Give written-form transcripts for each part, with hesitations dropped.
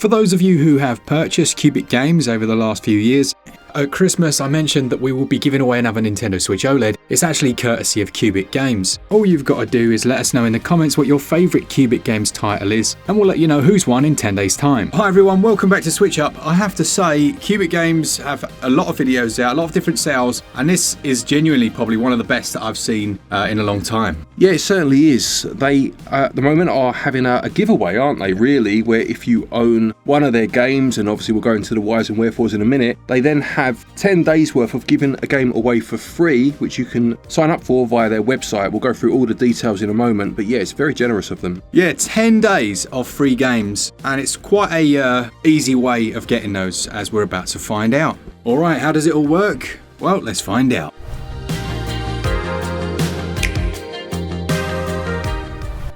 For those of you who have purchased QUBIC games over the last few years, at Christmas I mentioned that we will be giving away another Nintendo Switch OLED. It's actually courtesy of QUBIC Games. All you've got to do is let us know in the comments what your favourite QUBIC Games title is, and we'll let you know who's won in 10 days time. Hi everyone, welcome back to Switch Up. I have to say, QUBIC Games have a lot of videos out, a lot of different sales, and this is genuinely probably one of the best that I've seen in a long time. Yeah, it certainly is. They, at the moment, are having a giveaway, aren't they, really, where if you own one of their games, and obviously we'll go into the whys and wherefores in a minute, they then have 10 days worth of giving a game away for free, which you can sign up for via their website. We'll go through all the details in a moment, but yeah, it's very generous of them. Yeah, 10 days of free games, and it's quite a easy way of getting those, as we're about to find out. Alright, how does it all work? Well, let's find out.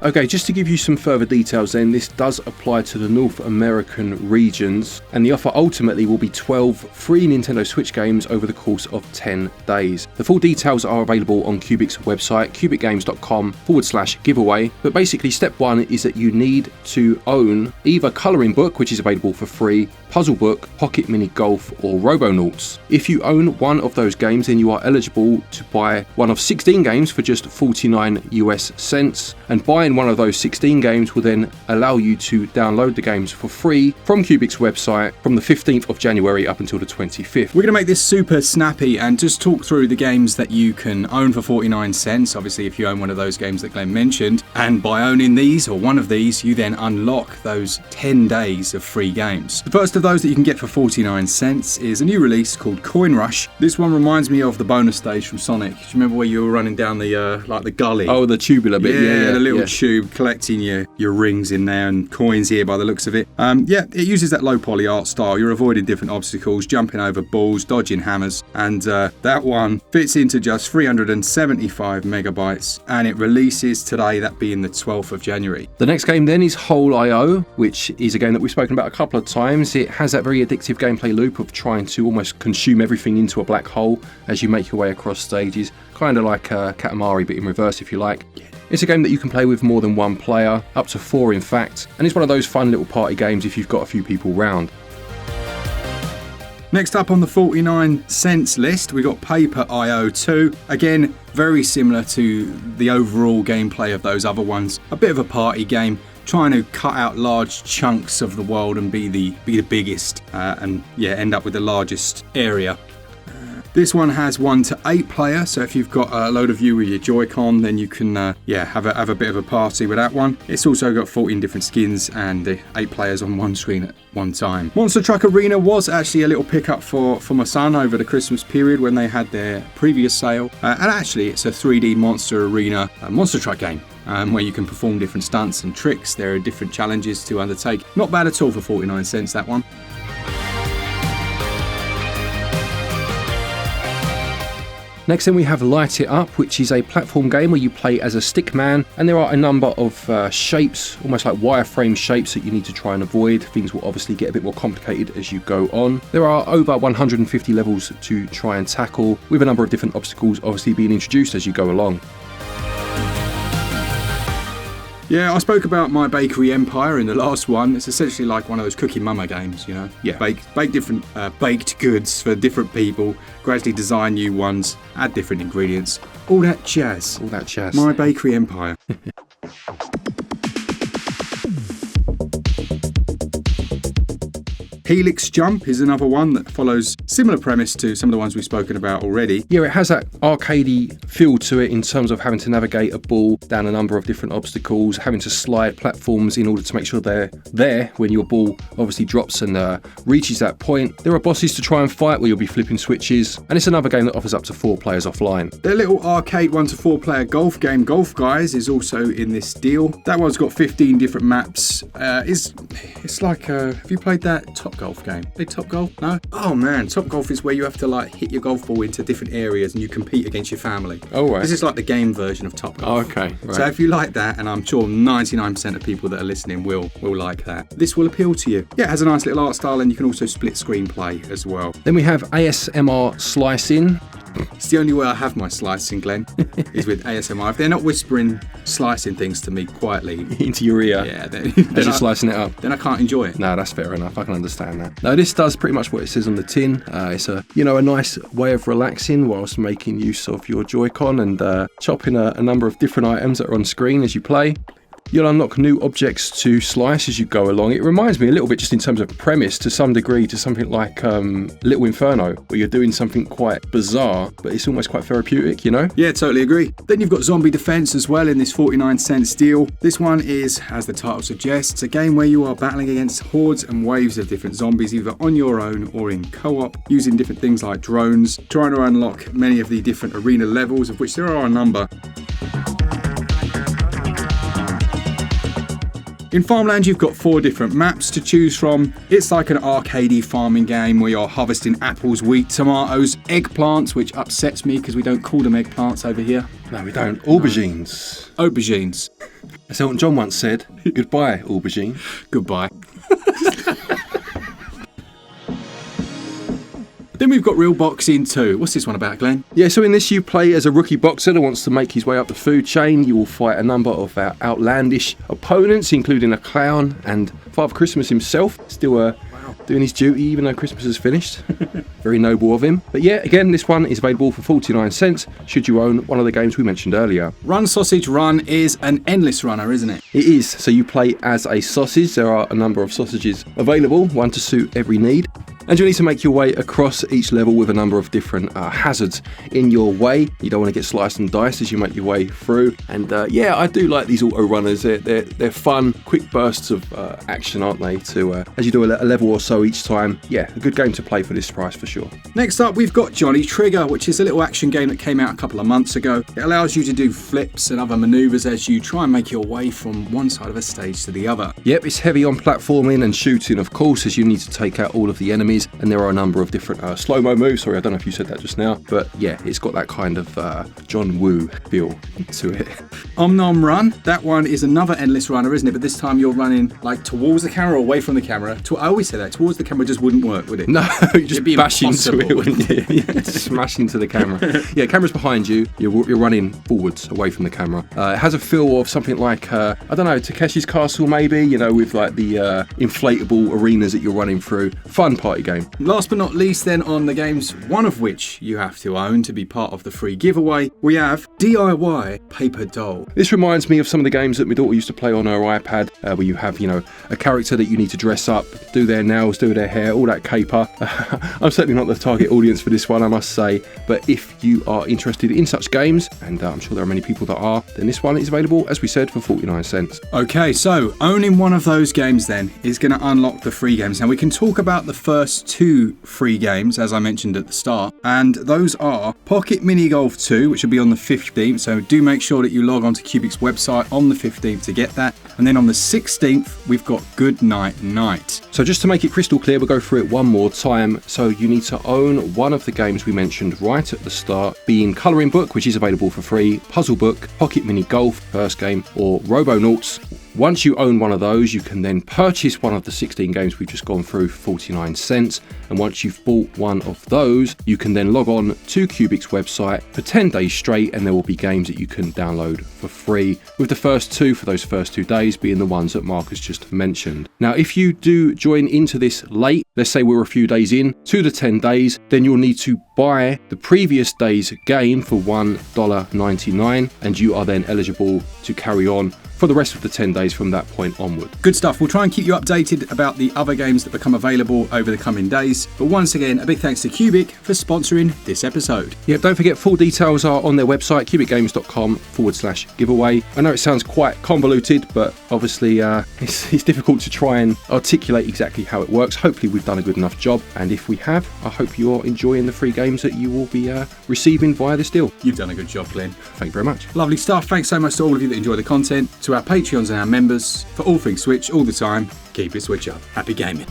Okay, just to give you some further details then, this does apply to the North American regions, and the offer ultimately will be 12 free Nintendo Switch games over the course of 10 days. The full details are available on QUBIC's website, QUBICGames.com/giveaway, but basically step one is that you need to own either Colouring Book, which is available for free, Puzzle Book, Pocket Mini Golf, or Robonauts. If you own one of those games, then you are eligible to buy one of 16 games for just 49 US cents, and buying one of those 16 games will then allow you to download the games for free from QUBIC's website from the 15th of January up until the 25th. We're going to make this super snappy and just talk through the games that you can own for 49 cents. Obviously, if you own one of those games that Glenn mentioned, and by owning these or one of these, you then unlock those 10 days of free games. The first of those that you can get for 49 cents is a new release called Coin Rush. This one reminds me of the bonus stage from Sonic. Do you remember where you were running down the like the gully? Oh, the tubular bit. Yeah, the little tube, collecting your rings in there and coins here by the looks of it. Yeah, it uses that low poly art style. You're avoiding different obstacles, jumping over balls, dodging hammers, and that one fits into just 375 megabytes, and it releases today, that being the 12th of January. The next game then is Hole.io, which is a game that we've spoken about a couple of times. It has that very addictive gameplay loop of trying to almost consume everything into a black hole as you make your way across stages, kind of like Katamari but in reverse if you like. It's a game that you can play with more than one player, up to 4 in fact, and it's one of those fun little party games if you've got a few people round. Next up on the 49 cents list, we got Paper.io 2. Again, very similar to the overall gameplay of those other ones. A bit of a party game, trying to cut out large chunks of the world and be the biggest, and yeah, end up with the largest area. This one has 1 to 8 player, so if you've got a load of you with your Joy-Con, then you can have a bit of a party with that one. It's also got 14 different skins and 8 players on one screen at one time. Monster Truck Arena was actually a little pickup for my son over the Christmas period when they had their previous sale, and actually it's a 3D Monster Arena monster truck game. Where you can perform different stunts and tricks. There are different challenges to undertake. Not bad at all for 49 cents, that one. Next then we have Light It Up, which is a platform game where you play as a stick man, and there are a number of shapes, almost like wireframe shapes, that you need to try and avoid. Things will obviously get a bit more complicated as you go on. There are over 150 levels to try and tackle, with a number of different obstacles obviously being introduced as you go along. Yeah, I spoke about My Bakery Empire in the last one. It's essentially like one of those Cookie Mama games, you know? Yeah. Bake different baked goods for different people, gradually design new ones, add different ingredients. All that jazz. All that jazz. My Bakery Empire. Helix Jump is another one that follows similar premise to some of the ones we've spoken about already. Yeah, it has that arcadey feel to it in terms of having to navigate a ball down a number of different obstacles, having to slide platforms in order to make sure they're there when your ball obviously drops and reaches that point. There are bosses to try and fight where you'll be flipping switches, and it's another game that offers up to 4 players offline. Their little arcade 1 to 4 player golf game, Golf Guys, is also in this deal. That one's got 15 different maps. It's like, have you played that Top Golf game? Played Top Golf? No? Oh man, Top Golf is where you have to like hit your golf ball into different areas and you compete against your family. Oh right. This is like the game version of Top Golf. Oh, okay. Right. So if you like that, and I'm sure 99% of people that are listening will like that, this will appeal to you. Yeah, it has a nice little art style, and you can also split screen play as well. Then we have ASMR Slicing. It's the only way I have my slicing, Glenn, is with ASMR. If they're not whispering slicing things to me quietly into your ear, yeah, they're just slicing it up. Then I can't enjoy it. No, that's fair enough. I can understand that. Now, this does pretty much what it says on the tin. It's a nice way of relaxing whilst making use of your Joy-Con and chopping a number of different items that are on screen as you play. You'll unlock new objects to slice as you go along. It reminds me a little bit, just in terms of premise, to some degree, to something like Little Inferno, where you're doing something quite bizarre, but it's almost quite therapeutic, you know? Yeah, totally agree. Then you've got Zombie Defense as well in this 49-cent deal. This one is, as the title suggests, a game where you are battling against hordes and waves of different zombies, either on your own or in co-op, using different things like drones, trying to unlock many of the different arena levels, of which there are a number. In Farmland, you've got 4 different maps to choose from. It's like an arcadey farming game where you're harvesting apples, wheat, tomatoes, eggplants, which upsets me because we don't call them eggplants over here. No, we don't. Aubergines. Aubergines. As Elton John once said, goodbye, aubergine. Goodbye. Then we've got Real Boxing 2. What's this one about, Glenn? Yeah, so in this you play as a rookie boxer that wants to make his way up the food chain. You will fight a number of outlandish opponents, including a clown and Father Christmas himself, still doing his duty even though Christmas has finished. Very noble of him. But yeah, again, this one is available for 49 cents should you own one of the games we mentioned earlier. Run Sausage Run is an endless runner, isn't it? It is. So you play as a sausage. There are a number of sausages available, one to suit every need. And you'll need to make your way across each level with a number of different hazards in your way. You don't want to get sliced and diced as you make your way through. And yeah, I do like these auto runners. They're fun, quick bursts of action, aren't they? To as you do a level or so each time. Yeah, a good game to play for this price for sure. Next up, we've got Johnny Trigger, which is a little action game that came out a couple of months ago. It allows you to do flips and other maneuvers as you try and make your way from one side of a stage to the other. Yep, it's heavy on platforming and shooting, of course, as you need to take out all of the enemies. And there are a number of different slow-mo moves. Sorry, I don't know if you said that just now. But yeah, it's got that kind of John Woo feel to it. Om Nom Run. That one is another endless runner, isn't it? But this time you're running like towards the camera or away from the camera. I always say that. Towards the camera just wouldn't work, would it? No, you just bash into it, wouldn't you? Yeah, smash into the camera. Yeah, camera's behind you. You're running forwards away from the camera. It has a feel of something like, I don't know, Takeshi's Castle maybe, you know, with like the inflatable arenas that you're running through. Fun party game. Last but not least then on the games, one of which you have to own to be part of the free giveaway, we have DIY Paper Doll. This reminds me of some of the games that my daughter used to play on her iPad, where you have, you know, a character that you need to dress up, do their nails, do their hair, all that caper. I'm certainly not the target audience for this one, I must say, but if you are interested in such games, and I'm sure there are many people that are, then this one is available, as we said, for 49 cents. Okay, so owning one of those games then is going to unlock the free games. Now we can talk about the first 2 free games, as I mentioned at the start, and those are Pocket Mini Golf 2, which will be on the 15th, so do make sure that you log on to QUBIC's website on the 15th to get that. And then on the 16th, we've got Good Night Night. So just to make it crystal clear, we'll go through it one more time. So you need to own one of the games we mentioned right at the start, being Colouring Book, which is available for free, Puzzle Book, Pocket Mini Golf, first game, or Robonauts. Once you own one of those, you can then purchase one of the 16 games we've just gone through for 49 cents. And once you've bought one of those, you can then log on to QUBIC's website for 10 days straight, and there will be games that you can download for free, with the first 2 for those first 2 days being the ones that Mark has just mentioned. Now, if you do join into this late, let's say we're a few days in to the 10 days, then you'll need to buy the previous day's game for $1.99, and you are then eligible to carry on for the rest of the 10 days from that point onward. Good stuff. We'll try and keep you updated about the other games that become available over the coming days. But once again, a big thanks to QUBIC for sponsoring this episode. Yeah, don't forget full details are on their website, QUBICgames.com/giveaway. I know it sounds quite convoluted, but obviously it's difficult to try and articulate exactly how it works. Hopefully we've done a good enough job, and if we have, I hope you're enjoying the free games that you will be receiving via this deal. You've done a good job, Glenn. Thank you very much. Lovely stuff. Thanks so much to all of you that enjoy the content, to our Patreons and our members. For all things Switch, all the time, keep it Switch up. Happy gaming.